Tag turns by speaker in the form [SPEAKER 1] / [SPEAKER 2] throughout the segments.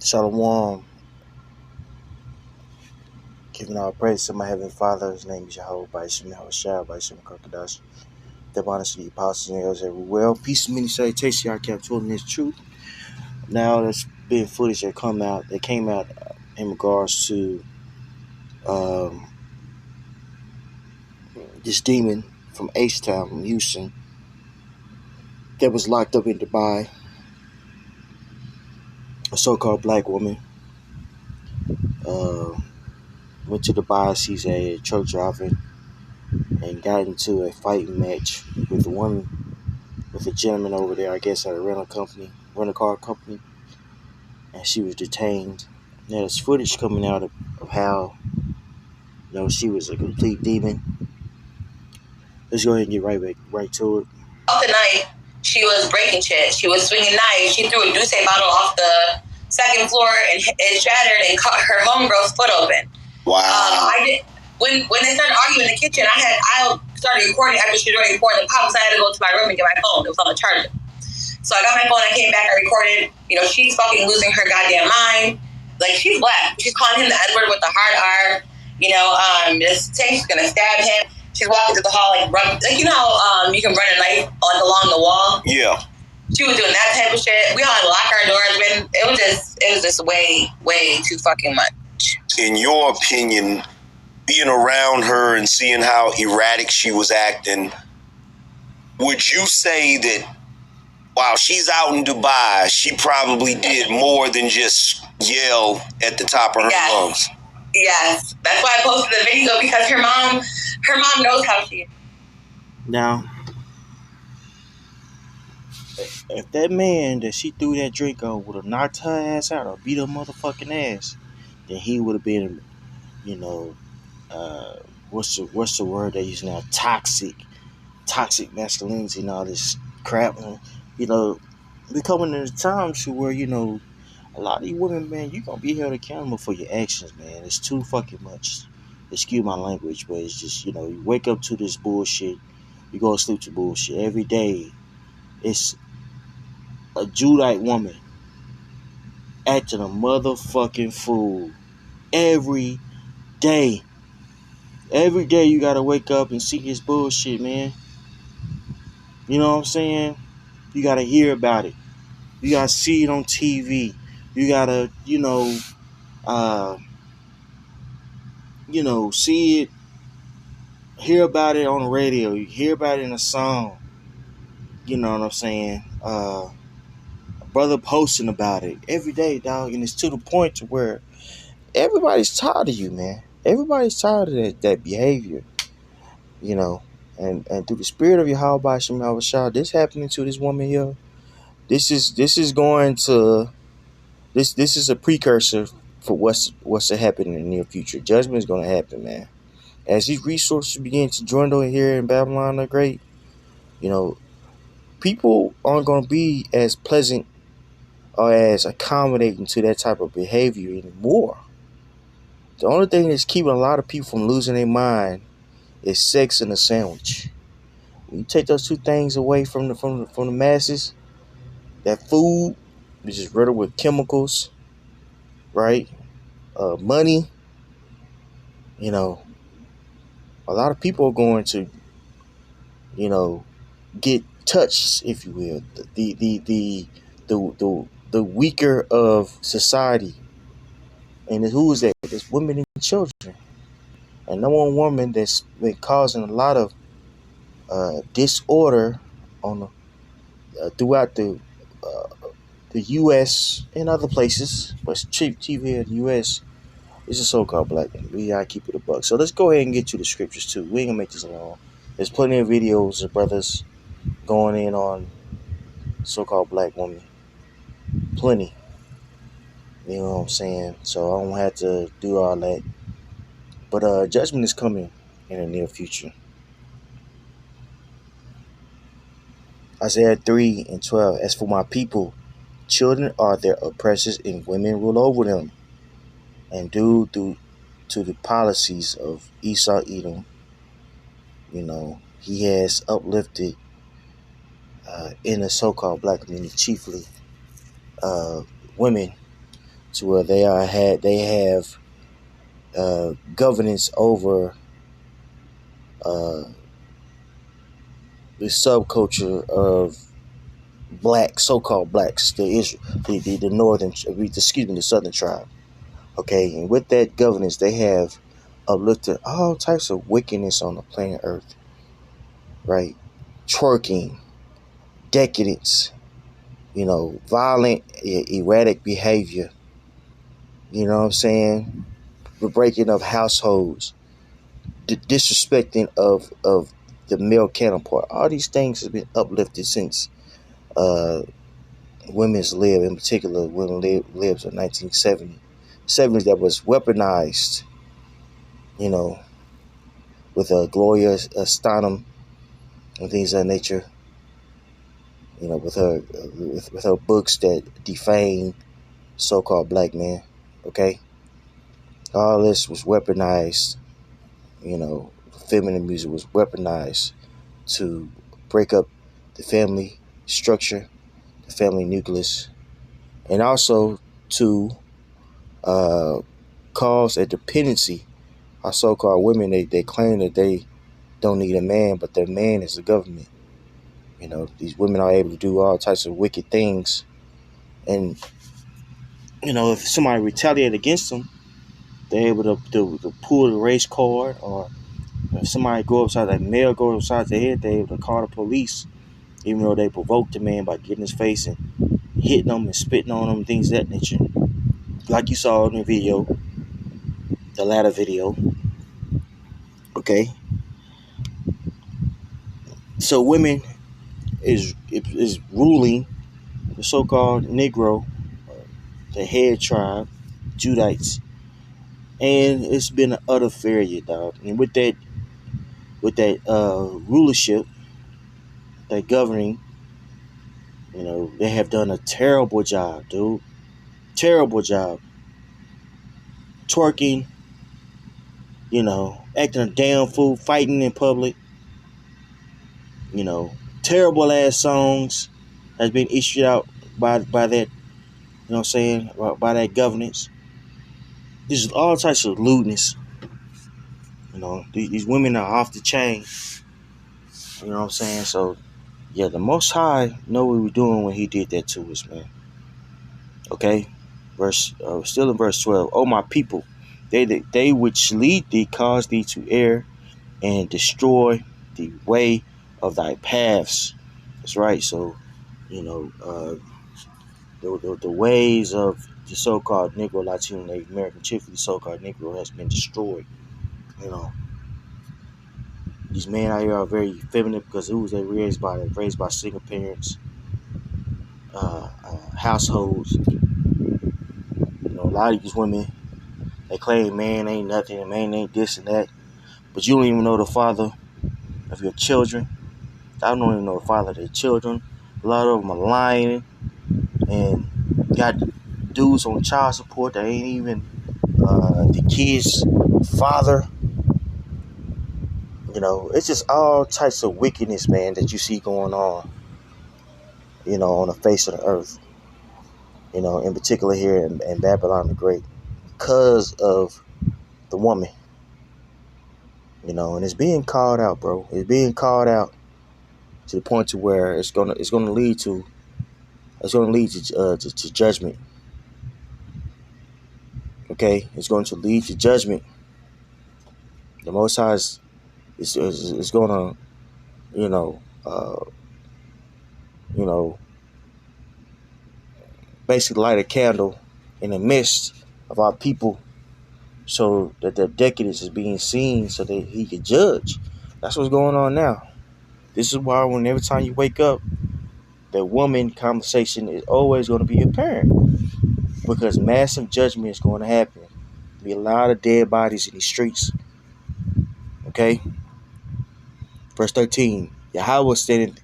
[SPEAKER 1] Shalom, giving our praise to my heavenly Father. His name is Yahweh, by Shem Yahushua, by Shem Kakadash. The honors to the apostles and elders everywhere. Peace and many salutations, y'all kept telling this truth. Now there's been footage that came out in regards to um, this demon from H-Town, from Houston, that was locked up in Dubai. A so-called black woman uh, went to Dubai, sees a truck driver, and got into a fighting match with a gentleman over there, I guess at a rental car company, and she was detained. Now there's footage coming out of how, she was a complete demon. Let's go ahead and get right to it.
[SPEAKER 2] Off the night, she was breaking shit. She was swinging knives. She threw a Douce bottle off the second floor and it shattered and cut her homegirl's foot open.
[SPEAKER 1] Wow.
[SPEAKER 2] When they started arguing in the kitchen, I started recording after she already recorded the pop, so I had to go to my room and get my phone. It was on the charger. So I got my phone, I came back, I recorded. She's fucking losing her goddamn mind. Like, she's black. She's calling him the Edward with the hard R. Saying she's gonna stab him. She's walking through the hall you can run a knife along the wall.
[SPEAKER 1] Yeah.
[SPEAKER 2] She was doing that type of shit. We all had to lock our doors. It was just way, way too fucking much.
[SPEAKER 3] In your opinion, being around her and seeing how erratic she was acting, would you say that while she's out in Dubai, she probably did more than just yell at the top of her lungs?
[SPEAKER 2] Yes. That's why I posted the video, because her mom knows how she is.
[SPEAKER 1] Now, if that man that she threw that drink on would have knocked her ass out or beat her motherfucking ass, then he would have been, what's the word they use now? Toxic masculinity and all this crap. We coming in a time to where, a lot of you women, man, you're going to be held accountable for your actions, man. It's too fucking much. Excuse my language, but it's just, you wake up to this bullshit. You go to sleep to bullshit. Every day, it's a Judite woman acting a motherfucking fool. Every day. Every day you got to wake up and see this bullshit, man. You know what I'm saying? You got to hear about it. You got to see it on TV. You got to, see it, hear about it on the radio. You hear about it in a song. You know what I'm saying? A brother posting about it every day, dog. And it's to the point to where everybody's tired of you, man. Everybody's tired of that behavior. And through the spirit of Yahweh by Shem Yahushua, this happening to this woman here. This is going to this is a precursor for what's to happen in the near future. Judgment is going to happen, man. As these resources begin to dwindle here in Babylon the Great, people aren't going to be as pleasant or as accommodating to that type of behavior anymore. The only thing that's keeping a lot of people from losing their mind is sex and a sandwich. When you take those two things away from the masses, that food, which is riddled with chemicals, right? Money, a lot of people are going to, get touched, if you will, the weaker of society. And who is that? It's women and children. And number one woman that's been causing a lot of disorder on throughout the U.S. and other places, but chief here in the U.S. is a so-called black woman. We gotta keep it a buck. So let's go ahead and get to the scriptures too. We ain't gonna make this long. There's plenty of videos of brothers going in on so-called black woman. Plenty. You know what I'm saying? So I don't have to do all that. But judgment is coming in the near future. Isaiah 3:12. As for my people, children are their oppressors and women rule over them. And due to the policies of Esau Edom, he has uplifted in the so-called black community, chiefly women, to where they have governance over uh, the subculture of black, so-called blacks, the northern, excuse me, the southern tribe. Okay, and with that governance, they have uplifted all types of wickedness on the planet Earth, right? Twerking, decadence, violent, erratic behavior. You know what I'm saying? The breaking of households, the disrespecting of the male counterpart. All these things have been uplifted since uh, women's lib, in particular, women libs in 1970. 70s that was weaponized, you know, with Gloria Steinem and things of that nature. With her books that defame so-called black men. Okay, all this was weaponized. Feminine music was weaponized to break up the family structure, the family nucleus, and also to uh, cause a dependency. Our so-called women, they claim that they don't need a man, but their man is the government. These women are able to do all types of wicked things, and if somebody retaliate against them, they're able to pull the race card, or if somebody go upside that male goes upside the head, they're able to call the police, even though they provoked the man by getting his face and hitting them and spitting on them, things of that nature. Like you saw in the video, the latter video. Okay, so women is ruling the so-called Negro, the head tribe, Judites, and it's been an utter failure, dog. And with that rulership, that governing, they have done a terrible job, dude. Terrible job. Twerking, acting a damn fool, fighting in public, terrible ass songs has been issued out by that, what I'm saying, by that governance. This is all types of lewdness. These women are off the chain. You know what I'm saying? So, yeah, the Most High know what he was doing when he did that to us, man. Okay? Still in verse 12. Oh, my people, they which lead thee cause thee to err and destroy the way of thy paths. That's right. So, the ways of the so-called Negro, Latino, Native American, chiefly the so-called Negro, has been destroyed. These men out here are very feminine because who was they raised by single parents, households. A lot of these women, they claim man ain't nothing and man ain't this and that, but you don't even know the father of your children. I don't even know the father of their children. A lot of them are lying and got dudes on child support that ain't even the kid's father. It's just all types of wickedness, man, that you see going on, on the face of the earth, in particular here in Babylon the Great, because of the woman, and it's being called out, bro. It's being called out to the point to where it's gonna lead to judgment. Okay, it's going to lead to judgment. The Most High is gonna, you know, uh, you know, basically light a candle in the midst of our people, so that their decadence is being seen, so that He can judge. That's what's going on now. This is why when every time you wake up, the woman conversation is always going to be apparent, because massive judgment is going to happen. There'll be a lot of dead bodies in the streets. Okay. Verse 13. Yahweh standing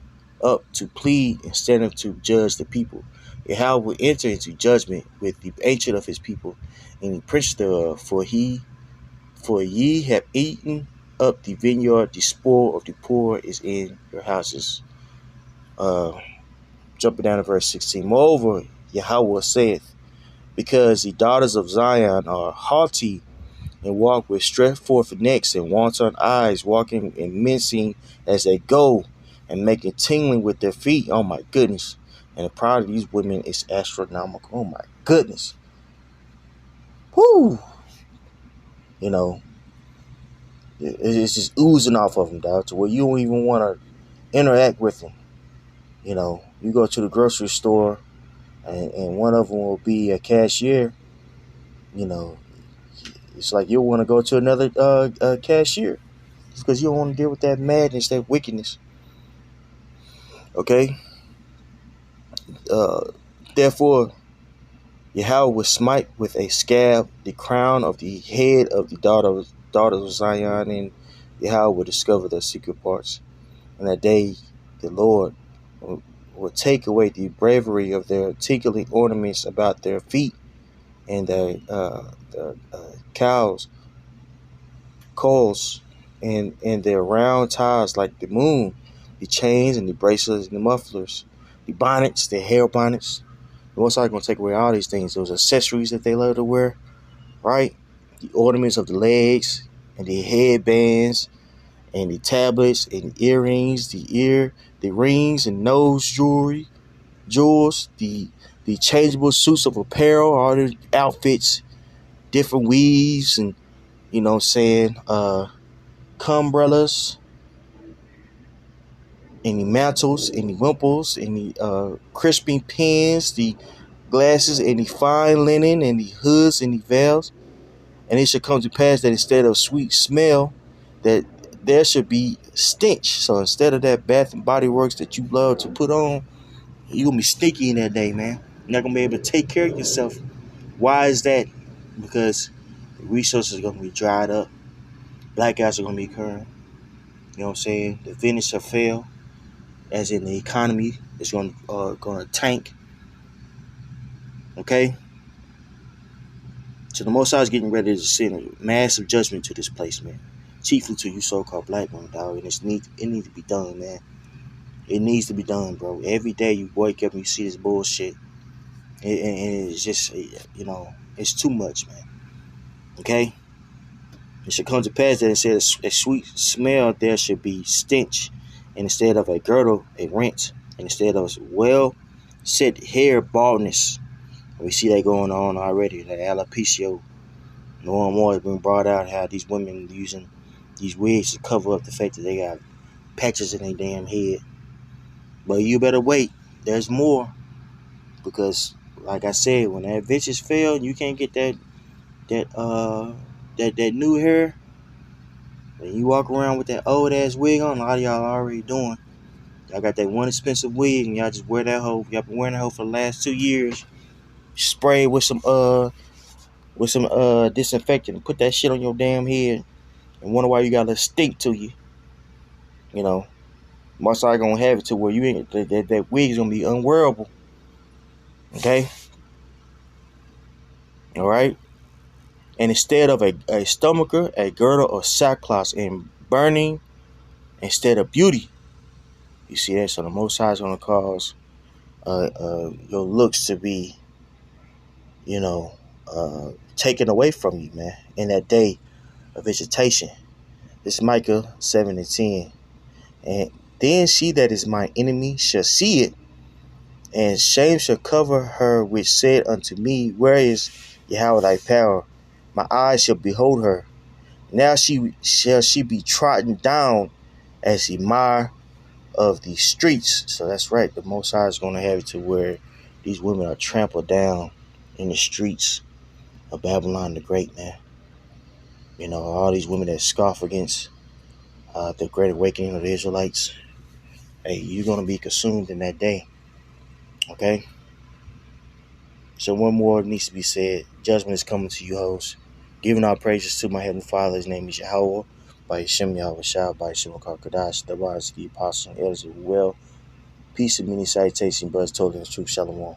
[SPEAKER 1] up to plead and standing up to judge the people. Yahweh will enter into judgment with the ancient of his people and the prince thereof. For ye have eaten up the vineyard, the spoil of the poor is in your houses. Jumping down to verse 16. Moreover, Yahweh saith, because the daughters of Zion are haughty and walk with stretched forth necks and wanton eyes, walking and mincing as they go, and making tingling with their feet. Oh my goodness. And the pride of these women is astronomical. Oh my goodness. Whoo. You know, it's just oozing off of them, dog, to where you don't even want to interact with them. You know, you go to the grocery store and one of them will be a cashier. You know, it's like you want to go to another cashier because you don't want to deal with that madness, that wickedness. Okay? Uh, Therefore, Yahweh will smite with a scab the crown of the head of the daughters of Zion, and Yahweh will discover their secret parts. And that day, the Lord will take away the bravery of their tinkling ornaments about their feet, and their cows, coals, and their round ties like the moon, the chains and the bracelets and the mufflers, the bonnets, the hair bonnets. The Most High going to take away all these things, those accessories that they love to wear, right? The ornaments of the legs and the headbands and the tablets and earrings, the rings and nose jewels, the changeable suits of apparel, all the outfits, different weaves, and you know what I'm saying, umbrellas, any mantles, any wimples, any crisping pins, the glasses, any fine linen, and the hoods, and the veils. And it should come to pass that instead of sweet smell, that there should be stench. So instead of that Bath and Body Works that you love to put on, you're going to be stinky in that day, man. You're not going to be able to take care of yourself. Why is that? Because the resources are going to be dried up. Blackouts are going to be occurring. You know what I'm saying? The vendors shall fail, as in the economy is going to tank. Okay? So the Most High is getting ready to send a massive judgment to this place, man. Chiefly to you so-called black women, dog. And it needs to be done, man. It needs to be done, bro. Every day you wake up and you see this bullshit. And it's just, you know, it's too much, man. Okay? It should come to pass that instead of a sweet smell, there should be stench. And instead of a girdle, a rent. And instead of well-set hair, baldness. We see that going on already, that alopecia. More and more has been brought out how these women using these wigs to cover up the fact that they got patches in their damn head. But you better wait. There's more. Because like I said, when that vicious fail, you can't get that new hair. When you walk around with that old ass wig on, a lot of y'all are already doing. Y'all got that one expensive wig and y'all just wear that hoe. Y'all been wearing that hoe for the last 2 years. Spray with some disinfectant and put that shit on your damn head and wonder why you got a stink to you. You know, most likely gonna have it to where you ain't that wig is gonna be unwearable. Okay? Alright? And instead of a stomacher, a girdle or sackcloth and burning instead of beauty. You see that? So the Most High is gonna cause your looks to be, you know, taken away from you, man, in that day of visitation. This is Micah 7:10. And then she that is my enemy shall see it, and shame shall cover her which said unto me, where is Yahweh thy power? My eyes shall behold her. Now shall she be trodden down as the mire of the streets. So that's right. The Most High is going to have it to where these women are trampled down in the streets of Babylon the Great, man. You know, all these women that scoff against the great awakening of the Israelites. Hey, you're going to be consumed in that day. Okay? So one more needs to be said. Judgment is coming to you, hoes. Giving our praises to my Heavenly Father. His name is Yahweh. By Hashem Yahweh Shah. By Hashem Kadash. The Apostle and elders of well. Peace and many salutations, brothers, told in the truth. Shalom.